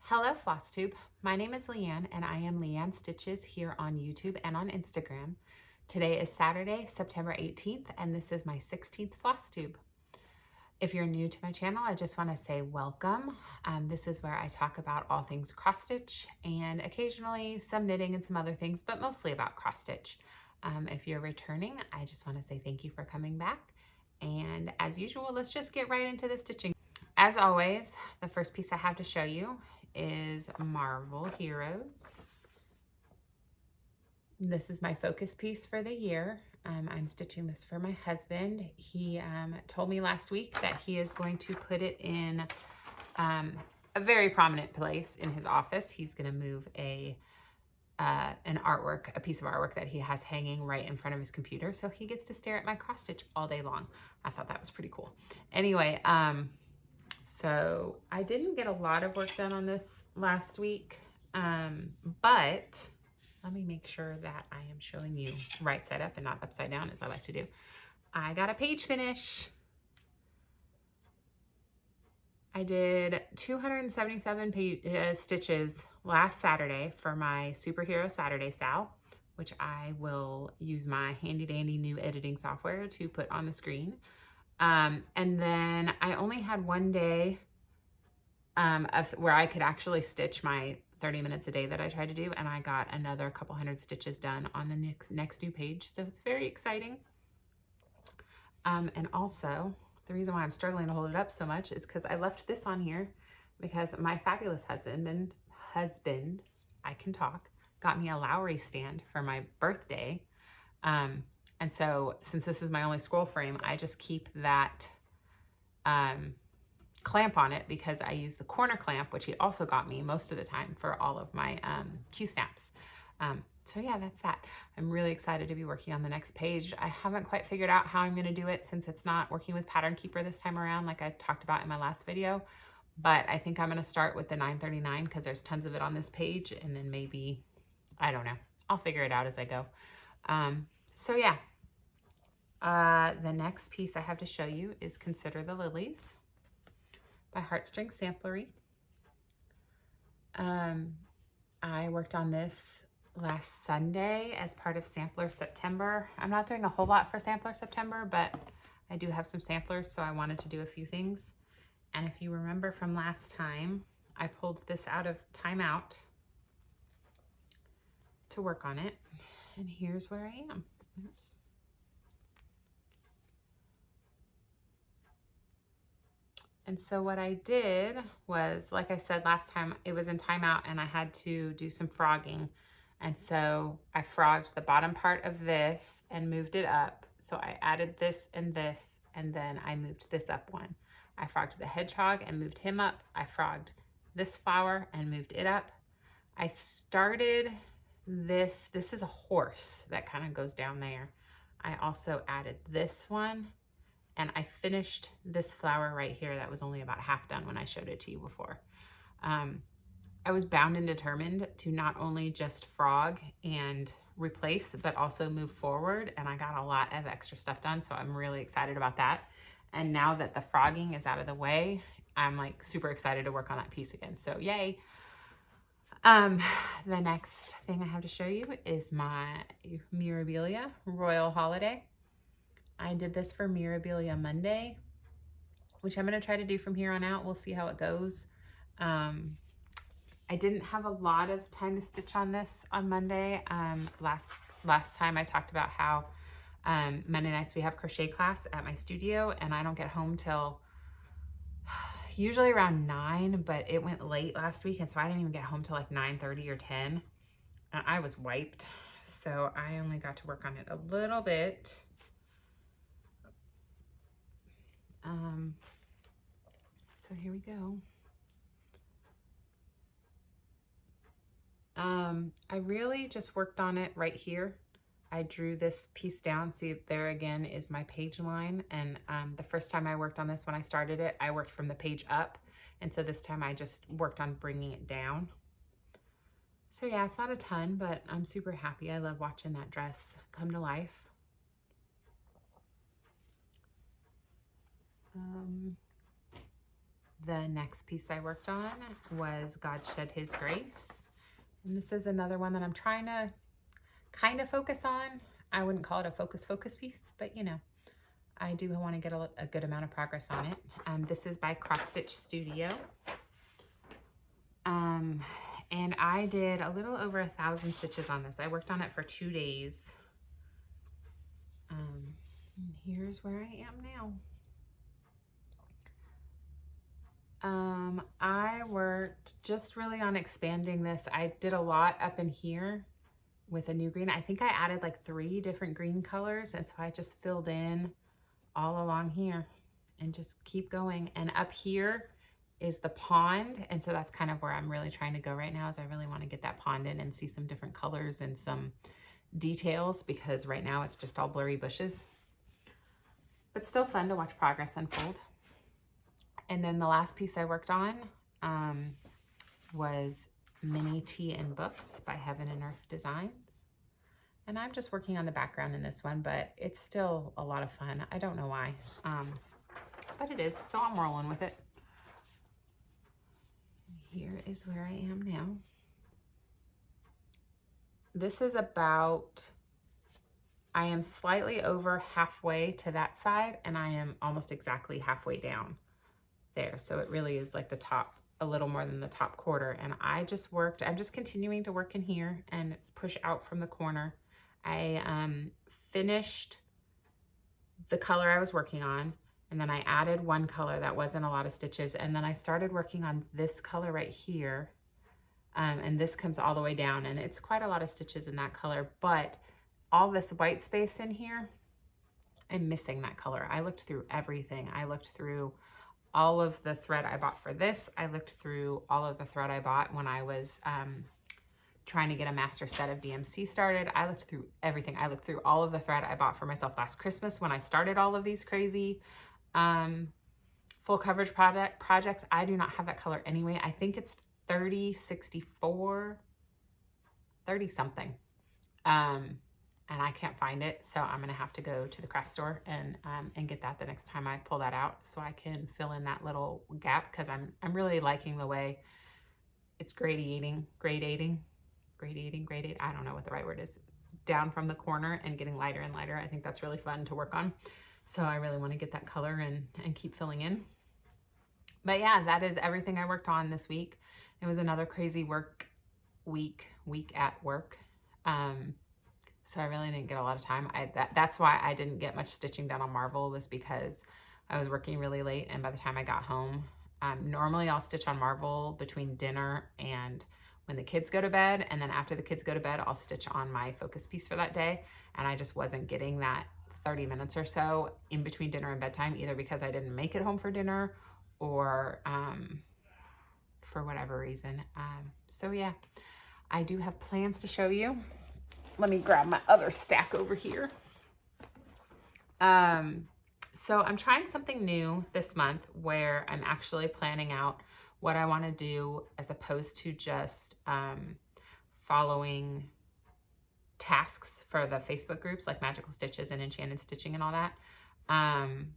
Hello FlossTube, my name is Leann and I am leann.stitches here on YouTube and on Instagram. Today is Saturday, September 18th, and this is my 16th FlossTube. If you're new to my channel, I just want to say welcome. This is where I talk about all things cross stitch and occasionally some knitting and some other things, but mostly about cross stitch. If you're returning, I just want to say thank you for coming back. And as usual, let's just get right into the stitching. As always, the first piece I have to show you is Marvel Heroes. This is my focus piece for the year. I'm stitching this for my husband. He told me last week that he is going to put it in a very prominent place in his office. He's going to move a piece of artwork that he has hanging right in front of his computer, so he gets to stare at my cross stitch all day long. I thought that was pretty cool. Anyway, so I didn't get a lot of work done on this last week, but let me make sure that I am showing you right side up and not upside down as I like to do. I got a page finish. I did 277 stitches last Saturday for my Superhero Saturday SABLE, which I will use my handy dandy new editing software to put on the screen. And then I only had one day where I could actually stitch my 30 minutes a day that I tried to do, and I got another couple hundred stitches done on the next new page, so it's very exciting. And also, the reason why I'm struggling to hold it up so much is because I left this on here because my fabulous husband, I can talk, got me a Lowry stand for my birthday. And so since this is my only scroll frame, I just keep that clamp on it because I use the corner clamp, which he also got me most of the time for all of my Q-snaps. So yeah, that's that. I'm really excited to be working on the next page. I haven't quite figured out how I'm going to do it since it's not working with Pattern Keeper this time around like I talked about in my last video. But I think I'm going to start with the 939 because there's tons of it on this page, and then maybe, I don't know, I'll figure it out as I go. So yeah, the next piece I have to show you is Consider the Lilies by Heartstring Samplery. I worked on this last Sunday as part of Sampler September. I'm not doing a whole lot for Sampler September, but I do have some samplers, so I wanted to do a few things. And if you remember from last time, I pulled this out of timeout to work on it. And here's where I am. Oops. And so what I did was, like I said last time, it was in timeout and I had to do some frogging. And so I frogged the bottom part of this and moved it up. So I added this, and then I moved this up one. I frogged the hedgehog and moved him up. I frogged this flower and moved it up. I started this is a horse that kind of goes down there. I also added this one, and I finished this flower right here that was only about half done when I showed it to you before. I was bound and determined to not only just frog and replace, but also move forward, and I got a lot of extra stuff done, so I'm really excited about that. And now that the frogging is out of the way, I'm like super excited to work on that piece again, so yay. The next thing I have to show you is my Mirabilia Royal Holiday. I did this for Mirabilia Monday, which I'm going to try to do from here on out. We'll see how it goes. I didn't have a lot of time to stitch on this on Monday. Last time I talked about how Monday nights we have crochet class at my studio, and I don't get home till usually around 9, but it went late last week, and so I didn't even get home till like 9:30 or 10. And I was wiped, so I only got to work on it a little bit. So here we go. I really just worked on it right here. I drew this piece down. See, there again is my page line. And the first time I worked on this, when I started it, I worked from the page up. And so this time I just worked on bringing it down. So yeah, it's not a ton, but I'm super happy. I love watching that dress come to life. The next piece I worked on was God Shed His Grace. And this is another one that I'm trying to kind of focus on. I wouldn't call it a focus piece, but you know, I do want to get a good amount of progress on it. This is by Cross Stitch Studio. And I did a little over 1,000 stitches on this. I worked on it for 2 days. And here's where I am now. I worked just really on expanding this. I did a lot up in here with a new green. I think I added like 3 different green colors, and so I just filled in all along here and just keep going. And up here is the pond, and so that's kind of where I'm really trying to go right now, is I really want to get that pond in and see some different colors and some details, because right now it's just all blurry bushes, but still fun to watch progress unfold. And then the last piece I worked on was Mini Tea and Books by Heaven and Earth Designs. And I'm just working on the background in this one, but it's still a lot of fun. I don't know why, but it is, so I'm rolling with it. Here is where I am now. This is about, I am slightly over halfway to that side, and I am almost exactly halfway down there. So it really is like the top, a little more than the top quarter. And I'm just continuing to work in here and push out from the corner. I finished the color I was working on, and then I added one color that wasn't a lot of stitches, and then I started working on this color right here, and this comes all the way down, and it's quite a lot of stitches in that color, but all this white space in here, I'm missing that color. I looked through everything. I looked through all of the thread I bought for this. I looked through all of the thread I bought when I was trying to get a master set of DMC started. I looked through everything. I looked through all of the thread I bought for myself last Christmas when I started all of these crazy full coverage projects. I do not have that color anyway. I think it's 3064, 30 something. And I can't find it, so I'm gonna have to go to the craft store and get that the next time I pull that out, so I can fill in that little gap, because I'm really liking the way it's gradating. I don't know what the right word is. Down from the corner and getting lighter and lighter. I think that's really fun to work on. So I really want to get that color and keep filling in. But yeah, that is everything I worked on this week. It was another crazy week at work. So I really didn't get a lot of time. That's why I didn't get much stitching done on Marvel, was because I was working really late, and by the time I got home, normally I'll stitch on Marvel between dinner and when the kids go to bed, and then after the kids go to bed, I'll stitch on my focus piece for that day, and I just wasn't getting that 30 minutes or so in between dinner and bedtime, either because I didn't make it home for dinner or for whatever reason. So yeah, I do have plans to show you. Let me grab my other stack over here. So I'm trying something new this month where I'm actually planning out what I want to do, as opposed to just following tasks for the Facebook groups like Magical Stitches and Enchanted Stitching and all that. And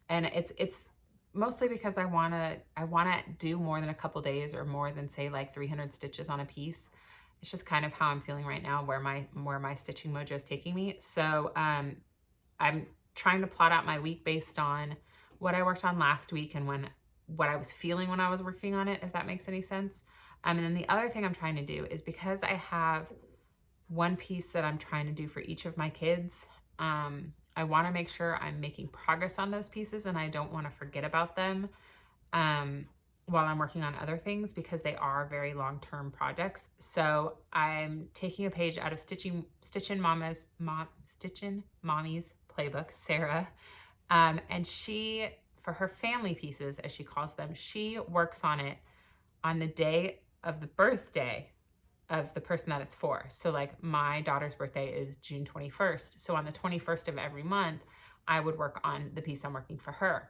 it's mostly because I want to do more than a couple days, or more than, say, like 300 stitches on a piece. It's just kind of how I'm feeling right now, where my stitching mojo is taking me. So I'm trying to plot out my week based on what I worked on last week and what I was feeling when I was working on it, if that makes any sense. And then the other thing I'm trying to do is, because I have one piece that I'm trying to do for each of my kids, I want to make sure I'm making progress on those pieces, and I don't want to forget about them while I'm working on other things, because they are very long-term projects. So I'm taking a page out of Stitchin' Mommy's playbook, Sarah, and she, for her family pieces, as she calls them, she works on it on the day of the birthday of the person that it's for. So like my daughter's birthday is June 21st. So on the 21st of every month, I would work on the piece I'm working for her.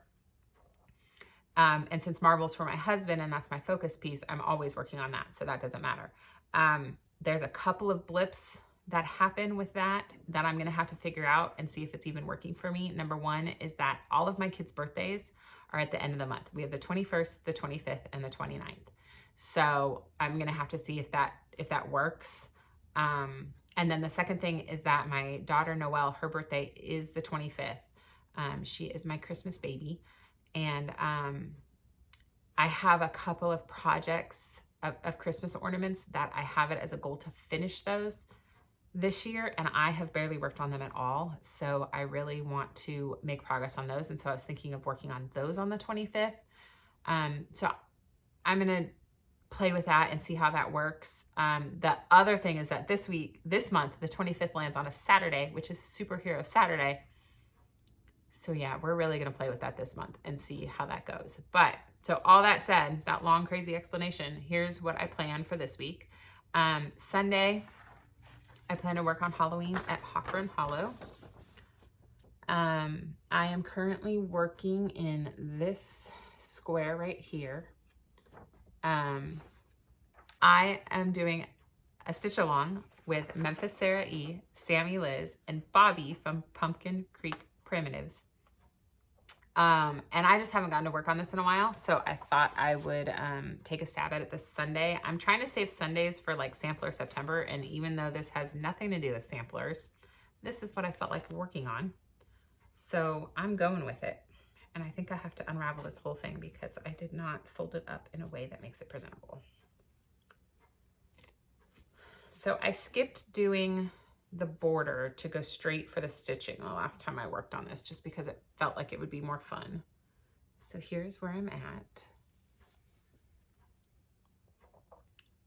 And since Marvel's for my husband and that's my focus piece, I'm always working on that. So that doesn't matter. There's a couple of blips that happen with that I'm going to have to figure out and see if it's even working for me. Number one is that all of my kids' birthdays are at the end of the month. We have the 21st, the 25th, and the 29th. So I'm gonna have to see if that works. And then the second thing is that my daughter Noelle, her birthday is the 25th. She is my Christmas baby. And I have a couple of projects of Christmas ornaments that I have it as a goal to finish those this year, and I have barely worked on them at all. So I really want to make progress on those. And so I was thinking of working on those on the 25th. So I'm gonna play with that and see how that works. The other thing is that this month, the 25th lands on a Saturday, which is Superhero Saturday. So yeah, we're really gonna play with that this month and see how that goes. But so all that said, that long, crazy explanation, here's what I plan for this week. Sunday, I plan to work on Halloween at Hawker & Hollow. I am currently working in this square right here. I am doing a stitch along with Memphis Sarah E, Sammy Liz, and Bobby from Pumpkin Creek Primitives. And I just haven't gotten to work on this in a while, so I thought I would take a stab at it this Sunday. I'm trying to save Sundays for like Sampler September, and even though this has nothing to do with samplers, this is what I felt like working on. So I'm going with it. And I think I have to unravel this whole thing because I did not fold it up in a way that makes it presentable. So I skipped doing the border to go straight for the stitching the last time I worked on this, just because it felt like it would be more fun. So here's where I'm at.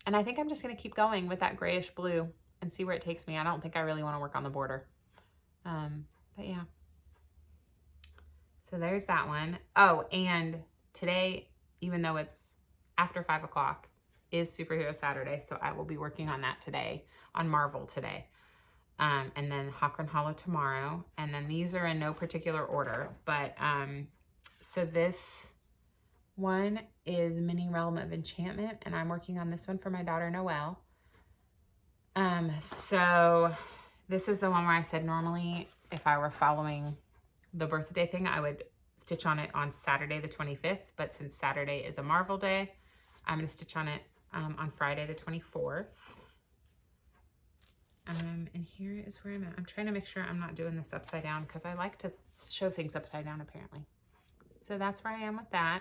And I think I'm just gonna keep going with that grayish blue and see where it takes me. I don't think I really wanna work on the border. But yeah. So there's that one. Oh, and today, even though it's after 5 o'clock, is Superhero Saturday. So I will be working on that today, on Marvel today. And then Hawker & Hollow tomorrow. And then these are in no particular order. But so this one is Mini Realm of Enchantment. And I'm working on this one for my daughter Noelle. So this is the one where I said normally if I were following the birthday thing, I would stitch on it on Saturday the 25th. But since Saturday is a Marvel day, I'm going to stitch on it on Friday the 24th. And here is where I'm at. I'm trying to make sure I'm not doing this upside down because I like to show things upside down apparently. So that's where I am with that.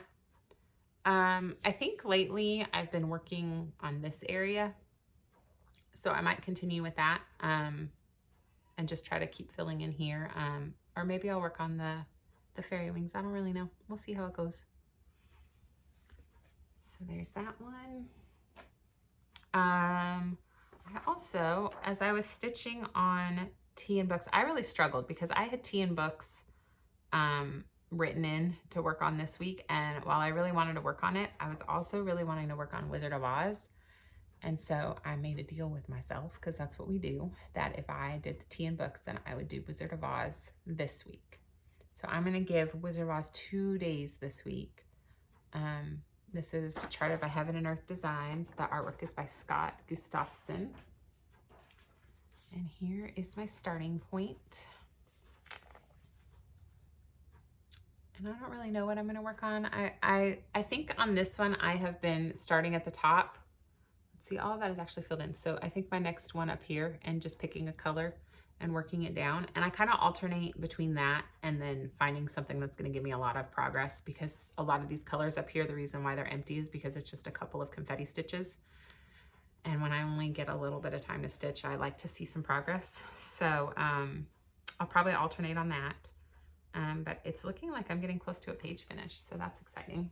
I think lately I've been working on this area. So I might continue with that and just try to keep filling in here. Or maybe I'll work on the fairy wings. I don't really know. We'll see how it goes. So there's that one. I also, as I was stitching on tea and books, I really struggled because I had tea and books written in to work on this week. And while I really wanted to work on it, I was also really wanting to work on Wizard of Oz. And so I made a deal with myself, because that's what we do, that if I did the tea and books, then I would do Wizard of Oz this week. So I'm gonna give Wizard of Oz 2 days this week. This is charted by Heaven and Earth Designs. The artwork is by Scott Gustafson. And here is my starting point. And I don't really know what I'm gonna work on. I think on this one, I have been starting at the top. Let's see, all of that is actually filled in. So I think my next one up here and just picking a color and working it down. And I kind of alternate between that and then finding something that's gonna give me a lot of progress, because a lot of these colors up here, the reason why they're empty is because it's just a couple of confetti stitches. And when I only get a little bit of time to stitch, I like to see some progress. So I'll probably alternate on that. But it's looking like I'm getting close to a page finish, so that's exciting.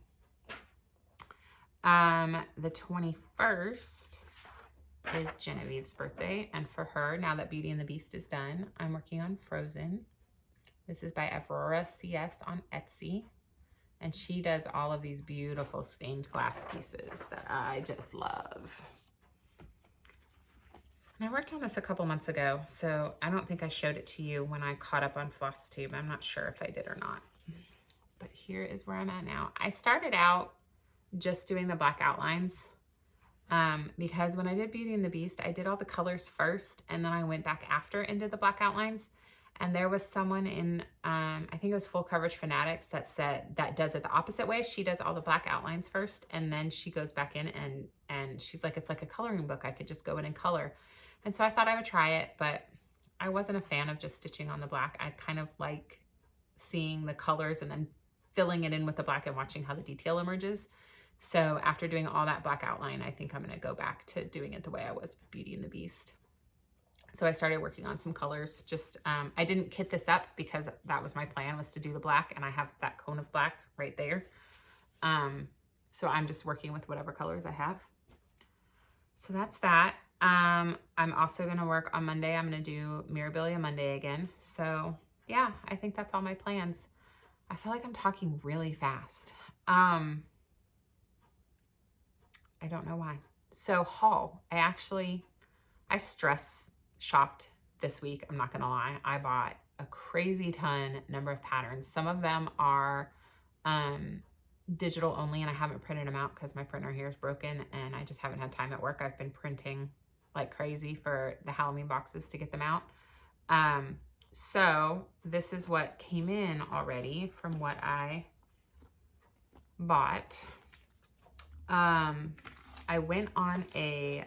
The 21st is Genevieve's birthday, and for her, now that Beauty and the Beast is done, I'm working on Frozen. This is by Aurora CS on Etsy, and she does all of these beautiful stained glass pieces that I just love. And I worked on this a couple months ago, so I don't think I showed it to you when I caught up on FlossTube. I'm not sure if I did or not, but here is where I'm at now. I started out just doing the black outlines because when I did Beauty and the Beast, I did all the colors first, and then I went back after and did the black outlines. And there was someone in, I think it was Full Coverage Fanatics that said, that does it the opposite way. She does all the black outlines first, and then she goes back in and she's like, it's like a coloring book. I could just go in and color. And so I thought I would try it, but I wasn't a fan of just stitching on the black. I kind of like seeing the colors and then filling it in with the black and watching how the detail emerges. So after doing all that black outline, I think I'm gonna go back to doing it the way I was with Beauty and the Beast. So I started working on some colors. Just, I didn't kit this up because that was my plan, was to do the black, and I have that cone of black right there. So I'm just working with whatever colors I have. So that's that. I'm also gonna work on Monday. I'm gonna do Mirabilia Monday again. So yeah, I think that's all my plans. I feel like I'm talking really fast. I don't know why. So haul, I stress shopped this week. I'm not gonna lie. I bought a crazy number of patterns. Some of them are digital only, and I haven't printed them out because my printer here is broken and I just haven't had time at work. I've been printing like crazy for the Halloween boxes to get them out. So this is what came in already from what I bought. I went on a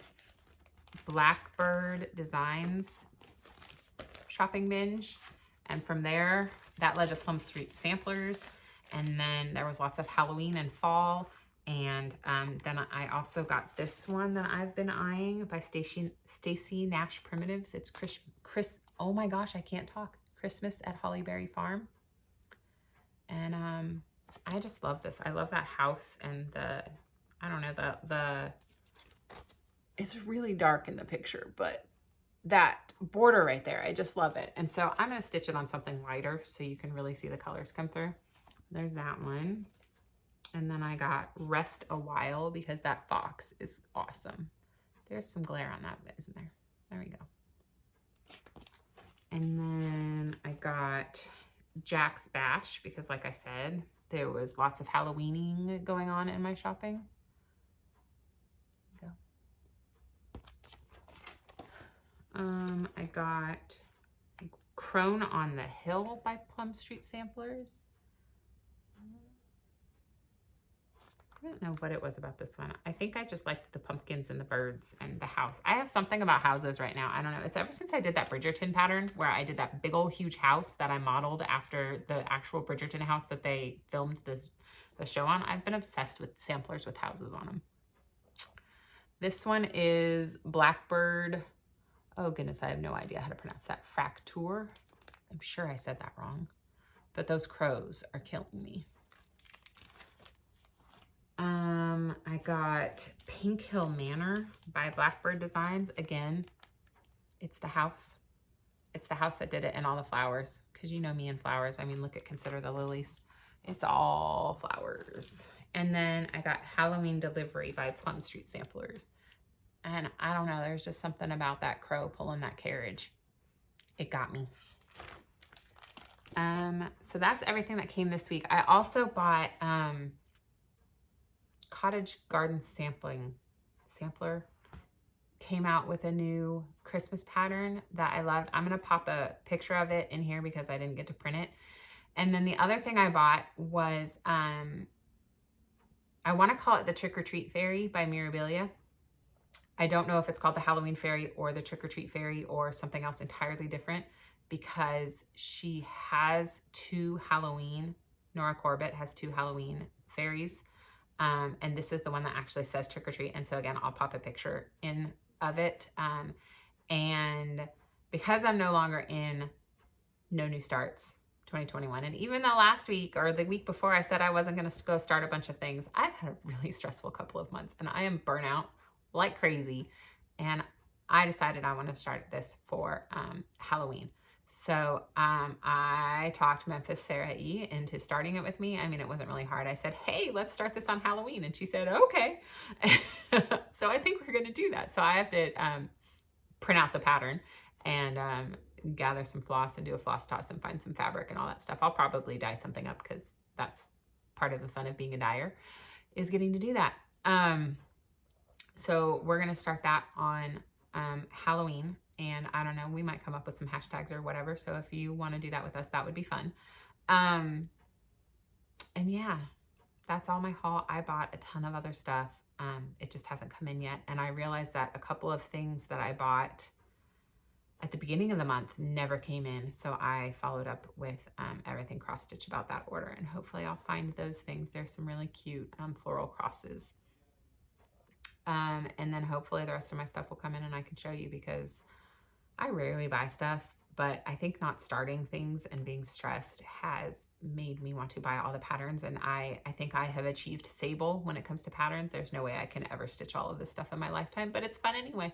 Blackbird Designs shopping binge, and from there that led to Plum Street Samplers, and then there was lots of Halloween and fall, and then I also got this one that I've been eyeing by Stacy Nash Primitives. It's oh my gosh, I can't talk. Christmas at Hollyberry Farm. And I just love this. I love that house and the, I don't know, it's really dark in the picture, but that border right there, I just love it. And so I'm gonna stitch it on something lighter so you can really see the colors come through. There's that one. And then I got Rest a While because that fox is awesome. There's some glare on that, isn't there? There we go. And then I got Jack's Bash because, like I said, there was lots of Halloweening going on in my shopping. I got Crone on the Hill by Plum Street Samplers. I don't know what it was about this one. I think I just liked the pumpkins and the birds and the house. I have something about houses right now. I don't know. It's ever since I did that Bridgerton pattern where I did that big old huge house that I modeled after the actual Bridgerton house that they filmed the show on. I've been obsessed with samplers with houses on them. This one is Blackbird. Oh goodness, I have no idea how to pronounce that. Fracture. I'm sure I said that wrong, but those crows are killing me. I got Pink Hill Manor by Blackbird Designs. Again, it's the house. It's the house that did it and all the flowers. Because you know me and flowers. I mean, consider the lilies. It's all flowers. And then I got Halloween Delivery by Plum Street Samplers. And I don't know, there's just something about that crow pulling that carriage. It got me. So that's everything that came this week. I also bought Cottage Garden Sampler came out with a new Christmas pattern that I loved. I'm gonna pop a picture of it in here because I didn't get to print it. And then the other thing I bought was, I wanna call it the Trick or Treat Fairy by Mirabilia. I don't know if it's called the Halloween Fairy or the Trick or Treat Fairy or something else entirely different, because she has two Halloween, Nora Corbett has two Halloween fairies. And this is the one that actually says trick or treat. And so again, I'll pop a picture in of it. And because I'm no longer in No New Starts 2021, and even though last week or the week before I said I wasn't going to go start a bunch of things, I've had a really stressful couple of months and I am burnout like crazy. And I decided I want to start this for Halloween. So I talked Memphis Sarah E into starting it with me. I mean, it wasn't really hard. I said, hey, let's start this on Halloween. And she said, okay. So I think we're going to do that. So I have to print out the pattern and gather some floss and do a floss toss and find some fabric and all that stuff. I'll probably dye something up because that's part of the fun of being a dyer, is getting to do that. So we're going to start that on Halloween. And I don't know, we might come up with some hashtags or whatever. So if you want to do that with us, that would be fun. And yeah, that's all my haul. I bought a ton of other stuff. It just hasn't come in yet. And I realized that a couple of things that I bought at the beginning of the month never came in. So I followed up with everything cross stitch about that order, and hopefully I'll find those things. There's some really cute floral crosses. And then hopefully the rest of my stuff will come in and I can show you, because I rarely buy stuff, but I think not starting things and being stressed has made me want to buy all the patterns. And I think I have achieved SABLE when it comes to patterns. There's no way I can ever stitch all of this stuff in my lifetime, but it's fun anyway.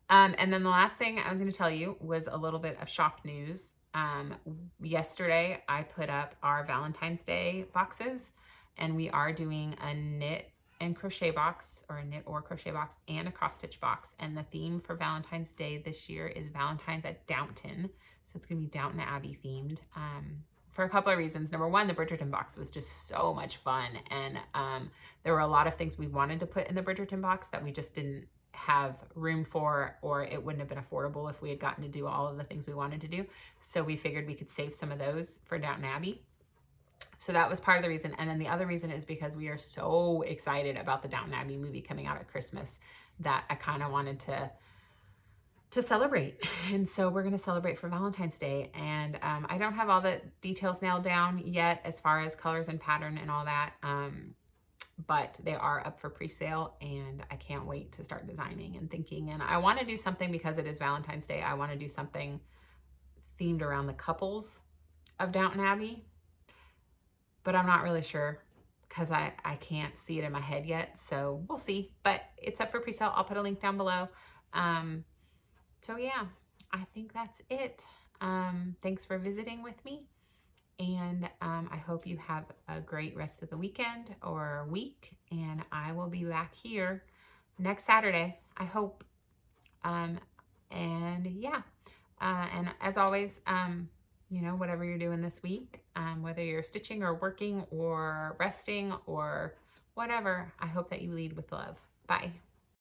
And then the last thing I was going to tell you was a little bit of shop news. Yesterday I put up our Valentine's Day boxes, and we are doing a knit and crochet box, or a knit or crochet box, and a cross stitch box. And the theme for Valentine's Day this year is Valentine's at Downton. So it's going to be Downton Abbey themed. For a couple of reasons. Number one, the Bridgerton box was just so much fun. And there were a lot of things we wanted to put in the Bridgerton box that we just didn't have room for, or it wouldn't have been affordable if we had gotten to do all of the things we wanted to do. So we figured we could save some of those for Downton Abbey. So that was part of the reason. And then the other reason is because we are so excited about the Downton Abbey movie coming out at Christmas that I kind of wanted to celebrate. And so we're going to celebrate for Valentine's Day. And I don't have all the details nailed down yet as far as colors and pattern and all that. But they are up for pre-sale, and I can't wait to start designing and thinking. And I want to do something, because it is Valentine's Day, I want to do something themed around the couples of Downton Abbey, but I'm not really sure because I can't see it in my head yet. So we'll see, but it's up for pre-sale. I'll put a link down below. So yeah, I think that's it. Thanks for visiting with me. And I hope you have a great rest of the weekend or week. And I will be back here next Saturday, I hope. And yeah, and as always, you know, whatever you're doing this week, whether you're stitching or working or resting or whatever, I hope that you lead with love. Bye.